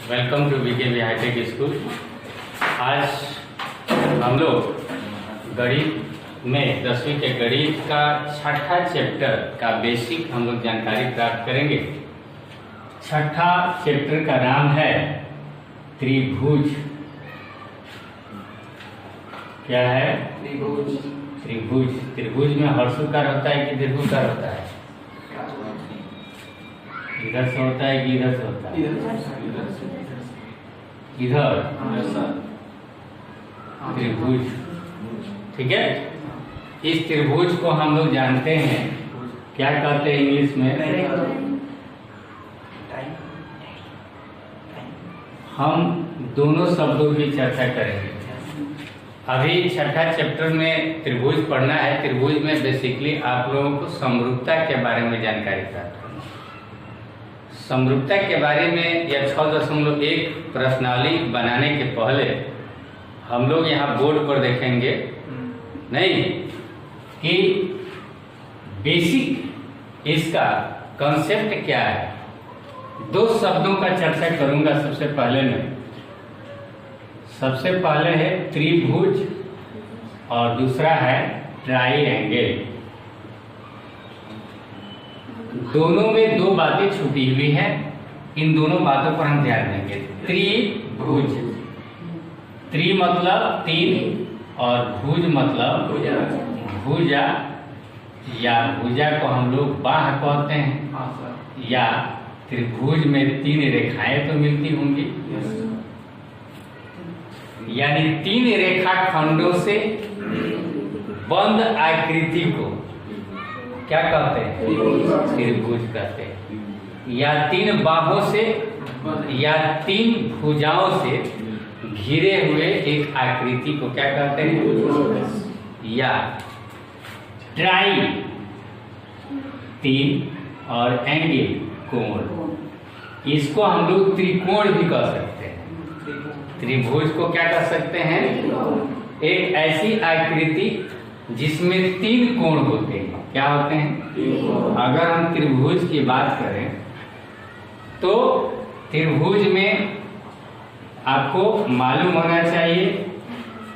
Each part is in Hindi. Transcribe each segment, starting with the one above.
Welcome to BKB hi tech school. आज हम लोग गणित में 10वीं के गणित का छठा चैप्टर का बेसिक हम लोग जानकारी प्राप्त करेंगे। छठा चैप्टर का नाम है त्रिभुज। क्या है? त्रिभुज। त्रिभुज त्रिभुज में हर्षुकार होता है कि दीर्घुकार होता है? इधर से होता है कि इधर से होता है? इधर त्रिभुज। ठीक है। इस त्रिभुज को हम लोग जानते हैं, क्या कहते हैं इंग्लिश में? हम दोनों शब्दों की चर्चा करेंगे। अभी छठा चैप्टर में त्रिभुज पढ़ना है। त्रिभुज में बेसिकली आप लोगों को समरूपता के बारे में जानकारी प्राप्त करनी है। समरूपता के बारे में या 6.1 प्रश्नावली बनाने के पहले हम लोग यहाँ बोर्ड पर देखेंगे नहीं कि बेसिक इसका कॉन्सेप्ट क्या है। दो शब्दों का चर्चा करूंगा। सबसे पहले है त्रिभुज और दूसरा है ट्राइएंगल। दोनों में दो बातें छुपी हुई हैं। इन दोनों बातों पर हम ध्यान देंगे। त्रिभुज, त्रि मतलब तीन और भुज मतलब भुजा, या भुजा को हम लोग बाह कहते हैं। या त्रिभुज में तीन रेखाएं तो मिलती होंगी, यानी तीन रेखाखंडों से बंद आकृति को क्या कहते हैं? त्रिभुज कहते हैं। या तीन बाहों से या तीन भुजाओं से घिरे हुए एक आकृति को क्या कहते हैं? या ट्राई, तीन, और एंगल, कोण। इसको हम लोग त्रिकोण भी कह सकते हैं। त्रिभुज को क्या कह सकते हैं? एक ऐसी आकृति जिसमें तीन कोण होते हैं। क्या होते हैं? अगर हम त्रिभुज की बात करें तो त्रिभुज में आपको मालूम होना चाहिए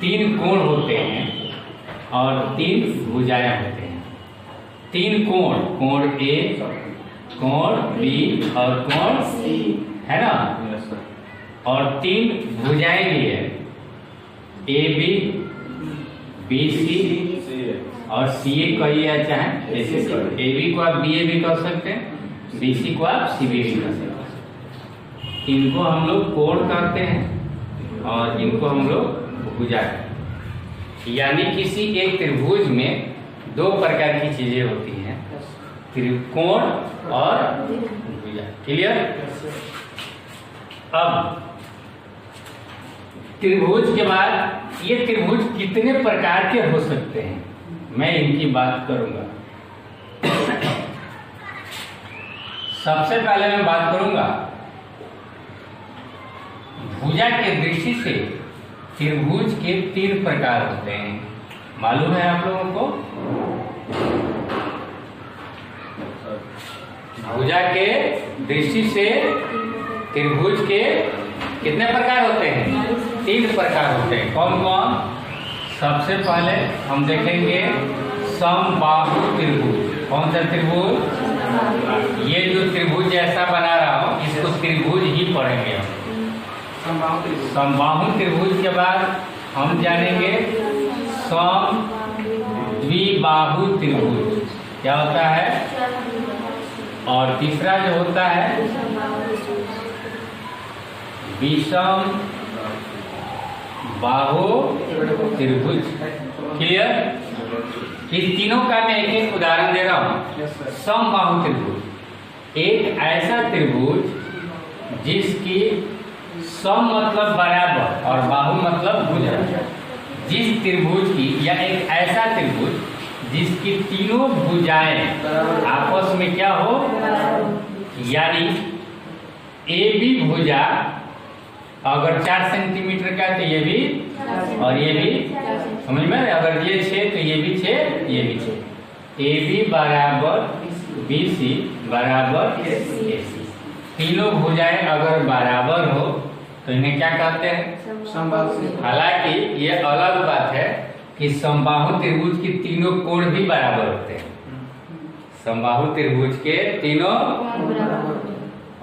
तीन कोण होते हैं और तीन भुजाएं होते हैं। तीन कोण, कोण ए, कोण बी और कोण सी, है ना? और तीन भुजाएं भी है, ए बी, बी सी और सी ए कहिए, चाहे जैसे ए बी को आप बी ए भी कह सकते हैं, बी सी को आप सी बी भी कह सकते हैं। इनको हम लोग कोण कहते हैं और इनको हम लोग भुजा कहते हैं। यानी किसी एक त्रिभुज में दो प्रकार की चीजें होती हैं, त्रिकोण और भुजा। क्लियर? अब त्रिभुज के बाद ये त्रिभुज कितने प्रकार के हो सकते हैं, मैं इनकी बात करूंगा। सबसे पहले मैं बात करूंगा भुजा के दृष्टि से त्रिभुज के तीन प्रकार होते हैं। मालूम है आप लोगों को? भुजा के दृष्टि से त्रिभुज के कितने प्रकार होते हैं? तीन प्रकार होते हैं। कौन कौन? सबसे पहले हम देखेंगे समबाहु त्रिभुज। कौन सा त्रिभुज? ये जो त्रिभुज जैसा बना रहा हूं इसको त्रिभुज ही पढ़ेंगे हम। समबाहु त्रिभुज के बाद हम जानेंगे समद्विबाहु त्रिभुज। क्या होता है? और तीसरा जो होता है विषम बाहु त्रिभुज। क्लियर? इन तीनों का मैं एक एक उदाहरण दे रहा हूं। समबाहु त्रिभुज एक ऐसा त्रिभुज जिसकी सम मतलब बराबर और बाहु मतलब भुजा। जिस त्रिभुज की, या एक ऐसा त्रिभुज जिसकी तीनों भुजाएं आपस में क्या हो, यानी ए बी भुजा अगर 4 सेंटीमीटर का तो ये भी और ये भी, समझ में? अगर ये 6 तो ये भी 6, ये भी 6। ए बी बराबर बी सी बराबर ए सी। तीनों भुजाएं अगर बराबर हो तो इन्हें क्या कहते हैं? समबाहु। हालांकि ये अलग बात है कि समबाहु त्रिभुज की तीनों कोण भी बराबर होते हैं। समबाहु त्रिभुज के तीनों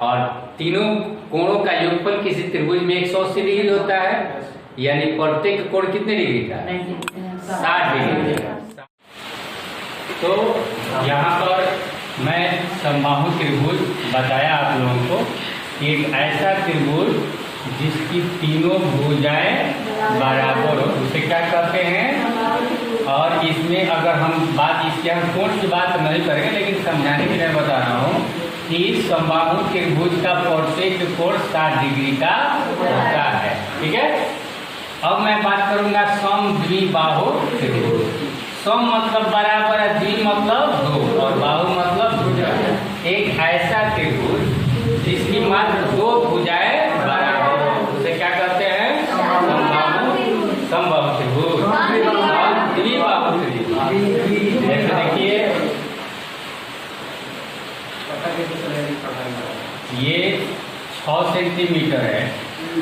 और तीनों कोणों का योगफल किसी त्रिभुज में 180 डिग्री होता है, यानी प्रत्येक कोण कितने डिग्री का? 60 डिग्री का। तो यहाँ पर मैं समबाहु त्रिभुज बताया आप लोगों को कि एक ऐसा त्रिभुज जिसकी तीनों भुजाएं बराबर हो उसे क्या कहते हैं। और इसमें अगर हम बात इसके हम कोण की बात नहीं करेंगे, लेकिन समझाने के लिए बता रहा हूँ कि समबाहु त्रिभुज का प्रत्येक कोण 60 डिग्री का होता है। ठीक है। अब मैं बात करूंगा समद्विबाहु त्रिभुज। सम मतलब बराबर है, द्वि मतलब दो और बाहु मतलब भुजा। एक ऐसा त्रिभुज जिसकी मात्र दो भुजाएं बराबर हो उसे क्या कहते हैं? समबाहु त्रिभुज। द्विबाहु त्रिभुज जैसे देखिए ये 6 सेंटीमीटर है,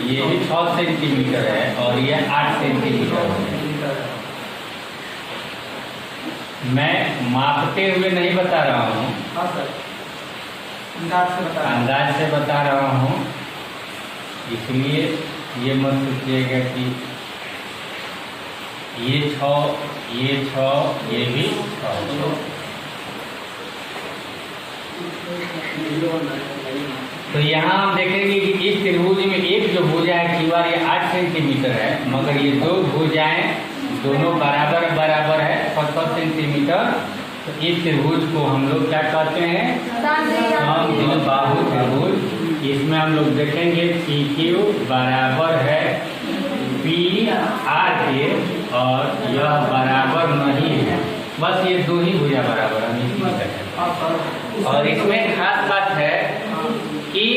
ये भी 6 सेंटीमीटर है और ये 8 सेंटीमीटर है। मैं मापते हुए नहीं बता रहा हूँ, अंदाज से बता रहा हूँ, इसलिए ये मत सोचिएगा कि ये 6, ये 6, ये भी 6। तो यहाँ हम देखेंगे कि इस त्रिभुज में एक जो भुजा है क्यू ये 8 सेंटीमीटर है, मगर ये दो भुजाएं दोनों बराबर बराबर है 70 सेंटीमीटर। तो इस त्रिभुज को हम लोग क्या कहते हैं? समद्विबाहु त्रिभुज। इसमें हम लोग देखेंगे PQ बराबर है PR के और यह बराबर नहीं है, बस ये दो ही भुजा बराबर हम इसमें करेंगे। और इसमें खास बात है कि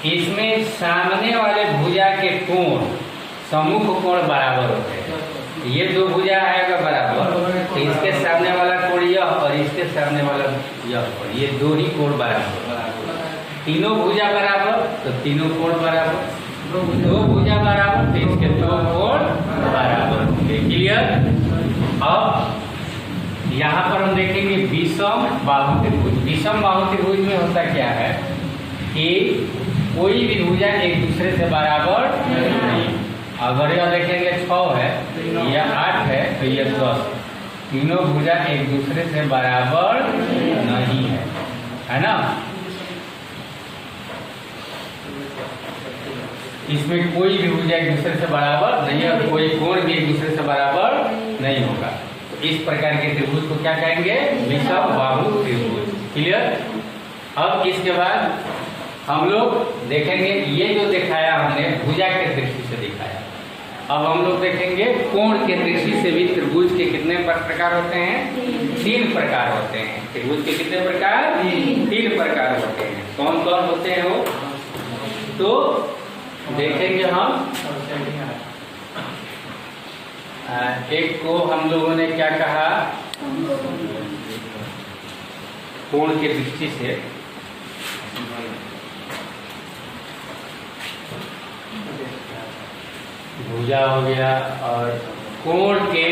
इसमें सामने वाले भुजा के कोण सम्मुख कोण बराबर होते हैं। ये दो भुजा आएगा बराबर तो इसके सामने वाला कोण यह और इसके सामने वाला यह कोण, ये दो ही कोण बराबर। तीनों भुजा बराबर तो तीनों कोण बराबर, दो भुजा बराबर तो इसके दो कोण बराबर होंगे। क्लियर। अब यहाँ पर हम देखेंगे विषम बाहु त्रिभुज। विषम बाहु त्रिभुज में होता क्या है कि कोई भी भुजा एक दूसरे से बराबर नहीं। अगर यह देखेंगे 6 है, यह 8 है तो यह 10, तीनों भुजा एक दूसरे से बराबर नहीं है ना। इसमें कोई भी भुजा एक दूसरे से बराबर नहीं है और कोई कोण भी एक दूसरे से बराबर नहीं होगा। तो इस प्रकार के त्रिभुज को क्या कहेंगे? विषम बाहु त्रिभुज। क्लियर। अब इसके बाद हम लोग देखेंगे ये जो दिखाया हमने भुजा के दृष्टि से दिखाया। अब हम लोग देखेंगे कोण के दृष्टि से भी त्रिभुज के कितने प्रकार होते हैं? 3 प्रकार होते हैं। त्रिभुज के कितने प्रकार? 3 प्रकार होते हैं। कौन कौन होते हैं वो? तो देखेंगे हम। एक को हम लोगों ने क्या कहा कोण के दृष्टि से, भुजा हो गया। और कोण के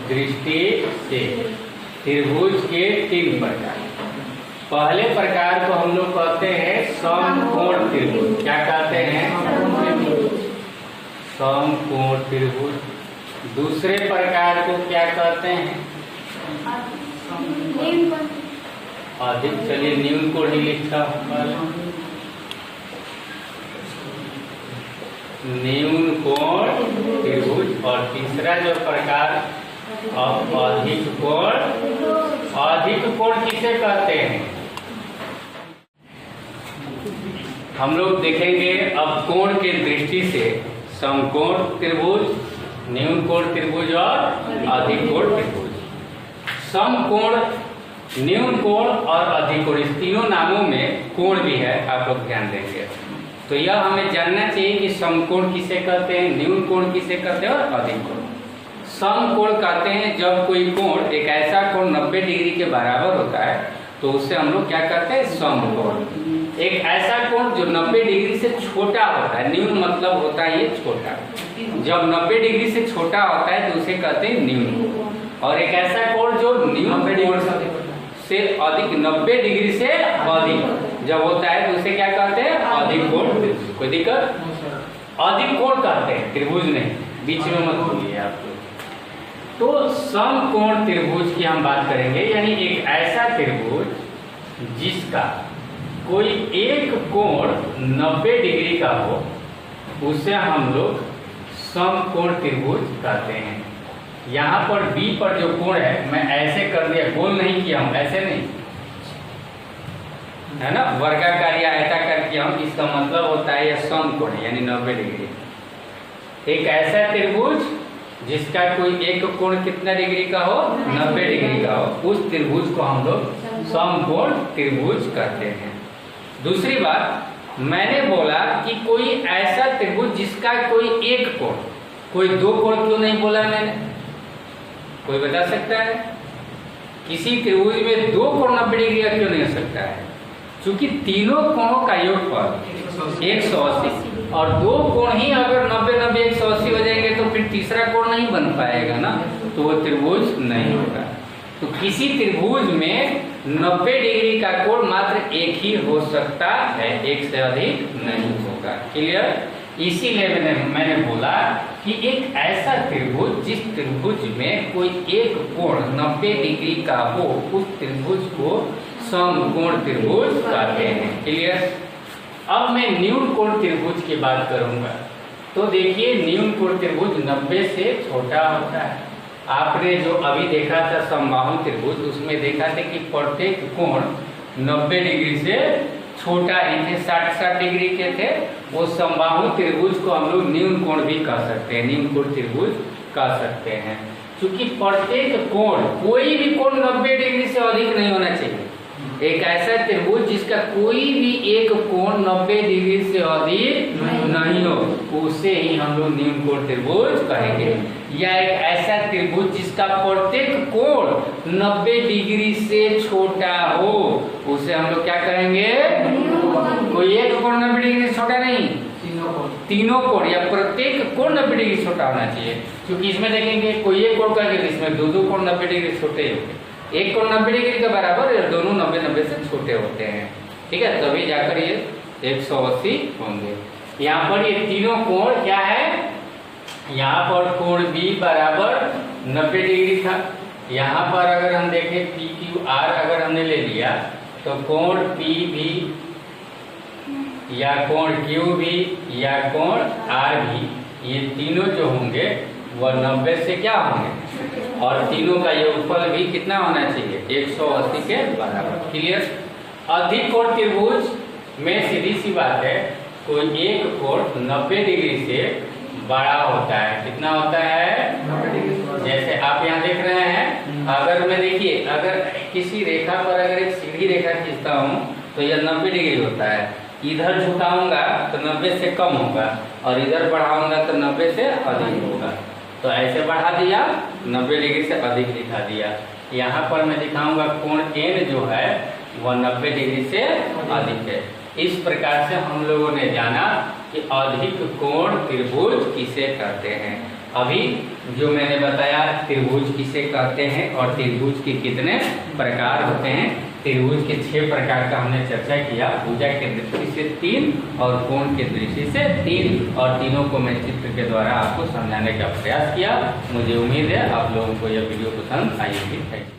दृष्टि से त्रिभुज के 3 प्रकार। पहले प्रकार को हम लोग कहते हैं समकोण त्रिभुज। क्या कहते हैं? समकोण त्रिभुज। दूसरे प्रकार को क्या कहते हैं? अधिक। चलिए न्यून कोण ही लिखता हूँ, न्यून कोण त्रिभुज। और तीसरा जो प्रकार अधिक कोण। अधिक कोण किसे कहते हैं? हम लोग देखेंगे अब कोण के दृष्टि से समकोण त्रिभुज, न्यून कोण त्रिभुज और अधिक कोण त्रिभुज। समकोण, न्यून कोण और अधिक कोण, इस तीनों नामों में कोण भी है, आप लोग ध्यान देंगे। तो यह हमें जानना चाहिए कि समकोण किसे कहते हैं, न्यून कोण किसे कहते हैं और अधिक कोण। समकोण कहते हैं जब कोई कोण, एक ऐसा कोण 90 डिग्री के बराबर होता है तो उससे हम लोग क्या कहते हैं? समकोण। एक ऐसा कोण जो 90 डिग्री से छोटा होता है, न्यून मतलब होता है ये छोटा, जब 90 डिग्री से छोटा होता है तो उसे कहते हैं न्यून। और एक ऐसा कोण जो न्यून कोण से अधिक 90 डिग्री से अधिक जब होता है तो उसे क्या कहते हैं, अधिक कोण त्रिभुज। कोई दिक्कत? अधिक कोण कहते हैं, त्रिभुज नहीं, बीच में मत भूलिए आप लोग। तो समकोण त्रिभुज की हम बात करेंगे, यानी एक ऐसा त्रिभुज जिसका कोई एक कोण 90 डिग्री का हो, उसे हम लोग समकोण त्रिभुज कहते हैं। यहाँ पर बी पर जो कोण है, मैं ऐसे कर दिया, गोल नहीं किया हूं, ऐसे नहीं है ना, वर्गाकार या आयताकार किया हूं, इसका मतलब होता है यह समकोण है, यानी 90 डिग्री। एक ऐसा त्रिभुज जिसका कोई एक कोण कितना डिग्री का हो, 90 डिग्री का हो, उस त्रिभुज को हम लोग समकोण त्रिभुज कहते हैं। दूसरी बात, मैंने बोला कि कोई ऐसा त्रिभुज जिसका कोई एक कोण, कोई दो कोण क्यों नहीं बोला मैंने? कोई बता सकता है? किसी त्रिभुज में दो कोण 90 डिग्री का क्यों नहीं हो सकता है? क्योंकि तीनों कोणों का योगफल 180, और दो कोण ही अगर 90 90 180 हो जाएंगे तो फिर तीसरा कोण नहीं बन पाएगा ना, तो वो त्रिभुज नहीं होगा। तो किसी त्रिभुज में 90 डिग्री का कोण मात्र एक ही हो सकता है, एक से अधिक नहीं होगा। क्लियर? इसीलिए मैंने बोला कि एक ऐसा त्रिभुज जिस त्रिभुज में कोई एक कोण 90 डिग्री का हो, उस त्रिभुज को समकोण त्रिभुज कहते हैं। क्लियर? अब मैं न्यून कोण त्रिभुज की बात करूंगा। तो देखिए, न्यून कोण त्रिभुज 90 से छोटा होता है। आपने जो अभी देखा था समबाहु त्रिभुज, उसमें देखा था कि प्रत्येक कोण 90 डिग्री से छोटा ही थे, 60-60 डिग्री के थे। वो समबाहु त्रिभुज को हम लोग न्यून कोण भी कह सकते हैं, न्यून कोण त्रिभुज कह सकते हैं, क्योंकि प्रत्येक कोण, कोई भी कोण 90 डिग्री से अधिक नहीं होना चाहिए। एक ऐसा त्रिभुज जिसका कोई भी एक कोण 90 डिग्री से अधिक नहीं हो, उसे ही हम लोग न्यून कोण त्रिभुज कहेंगे। या एक ऐसा त्रिभुज जिसका प्रत्येक कोण 90 डिग्री से छोटा हो, उसे हम लोग क्या कहेंगे? कोई एक कोण 90 डिग्री से छोटा नहीं, तीनों कोण या प्रत्येक कोण 90 डिग्री छोटा होना चाहिए। क्योंकि इसमें देखेंगे कोई एक कोण कहेंगे तो इसमें दो कोण 90 डिग्री छोटे होंगे, एक कोण 90 डिग्री के बराबर और दोनों 90-90 से छोटे होते हैं। ठीक है, तभी जाकर ये 180 होंगे। यहाँ पर ये तीनों कोण क्या है? यहाँ पर कोण B बराबर 90 डिग्री था। यहाँ पर अगर हम देखें PQR अगर हमने ले लिया तो कोण PB या कोण QB या कोण RB, ये तीनों जो होंगे वह 90 से क्या होंगे, और तीनों का योगफल भी कितना होना चाहिए? 180 के बराबर। क्लियर? अधिक कोण त्रिभुज में सीधी सी बात है, कोई एक कोण 90 डिग्री से बड़ा होता है। कितना होता है? 90 डिग्री। जैसे आप यहाँ देख रहे हैं, अगर मैं देखिए, अगर किसी रेखा पर अगर एक सीधी रेखा खींचता हूँ तो यह 90 डिग्री होता है। इधर झुकाऊंगा तो 90 से कम होगा, और इधर बढ़ाऊंगा तो 90 से अधिक होगा। तो ऐसे बढ़ा दिया, 90 डिग्री से अधिक दिखा दिया। यहाँ पर मैं दिखाऊंगा कोण N जो है वह 90 डिग्री से अधिक है। इस प्रकार से हम लोगों ने जाना कि अधिक कोण त्रिभुज किसे कहते हैं। अभी जो मैंने बताया त्रिभुज किसे कहते हैं और त्रिभुज के कितने प्रकार होते हैं, त्रिभुज के 6 प्रकार का हमने चर्चा किया। भुजा के दृष्टि से 3 और कोण के दृष्टि से 3, और तीनों को मैं चित्र के द्वारा आपको समझाने का प्रयास किया। मुझे उम्मीद है आप लोगों को यह वीडियो पसंद आई होगी।